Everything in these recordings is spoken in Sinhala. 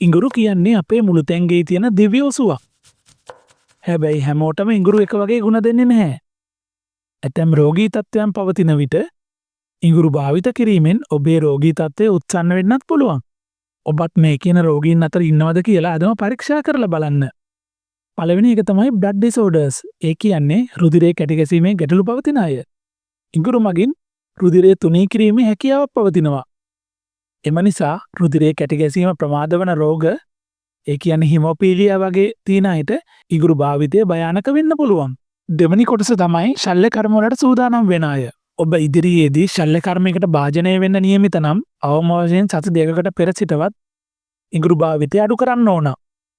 ඉඟුරු කියන්නේ අපේ මුළු තැන්ගේ තියෙන දිව්‍ය ඔසුවක්. හැබැයි හැමෝටම ඉඟුරු එක වගේ ගුණ දෙන්නේ නැහැ. ඇතැම් රෝගී තත්ත්වයන් පවතින විට ඉඟුරු භාවිත කිරීමෙන් ඔබේ රෝගී තත්ත්වය උත්සන්න වෙන්නත් පුළුවන්. ඔබත් මේ කියන රෝගීන් අතර ඉන්නවද කියලා අදම පරීක්ෂා කරලා බලන්න. පළවෙනි එක තමයි blood disorders. ඒ කියන්නේ රුධිරයේ කැටි ගැසීමේ ගැටලු පවතින අය. ඉඟුරු මගින් රුධිරය තුනී කිරීමේ හැකියාවක් පවතිනවා. එම නිසා රුධිරයේ කැටි ගැසීම ප්‍රමාද වන රෝග, ඒ කියන්නේ හිමොපීලියා වගේ තියෙන අයට ඉඟුරු භාවිතය භයානක වෙන්න පුළුවන්. දෙවැනි කොටස තමයි ශල්‍ය කර්ම වලට සූදානම් වෙන අය. ඔබ ඉදිරියේදී ශල්‍ය කර්මයකට භාජනය වෙන්න නියමිත නම් අවම වශයෙන් සති 2කට පෙර සිටවත් ඉඟුරු භාවිතය අඩු කරන්න ඕන.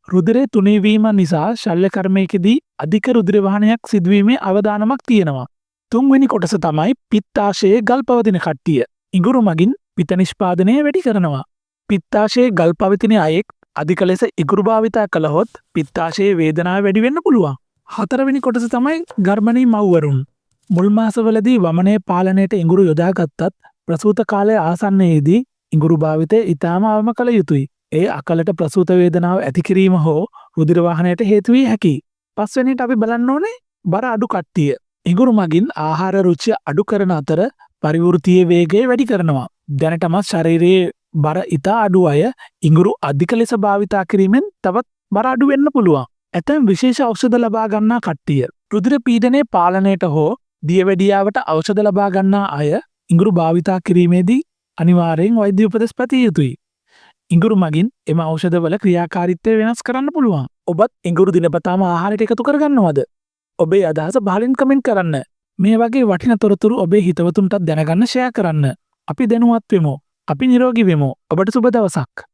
රුධිරයේ තුනී වීම නිසා ශල්‍ය කර්මයකදී අධික රුධිර වහනයක් සිදුවීමේ අවදානමක් තියෙනවා. තුන්වෙනි කොටස තමයි පිත්තාශයේ ගල් පවතින කට්ටිය. ඉඟුරු මගින් පිත්ත නිෂ්පාදනය වැඩි කරනවා. පිත්තාශයේ ගල් පවතින අයෙක් අධික ලෙස ඉඟුරු භාවිතා කළහොත් පිත්තාශයේ වේදනාව වැඩි වෙන්න පුළුවන්. හතරවෙනි කොටස තමයි ගර්භණී මව්වරුන්. මුල් මාසවලදී වමනයේ පාලනයට ඉඟුරු යොදාගත්තත් ප්‍රසූත කාලය ආසන්නයේදී ඉඟුරු භාවිතය ඉතාම අවම කළ යුතුයි. ඒ අකලට ප්‍රසූත වේදනාව ඇති කිරීම හෝ රුධිර වහනයට හේතු විය හැකියි. පස්වෙනිට අපි බලන්න ඕනේ බර අඩු කට්ටිය. ඉඟුරු මගින් ආහාර රුචිය අඩු කරන අතර පරිවෘත්තීය වේගය වැඩි කරනවා. දැනටමත් ශරීරයේ බර ඉතා අඩු අය ඉඟුරු අධික ලෙස භාවිතා කිරීමෙන් තවත් බර අඩු වෙන්න පුළුවන්. ඇතැම් විශේෂ ඖෂධ ලබා ගන්නා කට්ටිය. රුධිර පීඩනයේ පාලනයට හෝ දියවැඩියාවට ඖෂධ ලබා ගන්නා අය ඉඟුරු භාවිතා කිරීමේදී අනිවාර්යෙන් වෛද්‍ය උපදෙස් පැතිය යුතුයි. ඉඟුරු මගින් එම ඖෂධවල ක්‍රියාකාරීත්වය වෙනස් කරන්න පුළුවන්. ඔබත් ඉඟුරු දිනපතාම ආහාරයට එකතු කරගන්නවද? ඔබේ අදහස පහලින් කමෙන්ට් කරන්න. මේ වගේ වටිනා තොරතුරු ඔබේ හිතවතුන්ටත් දැනගන්න ෂෙයා කරන්න. අපි දැනුවත් වෙමු. අපි නිරෝගී වෙමු. ඔබට සුබ දවසක්.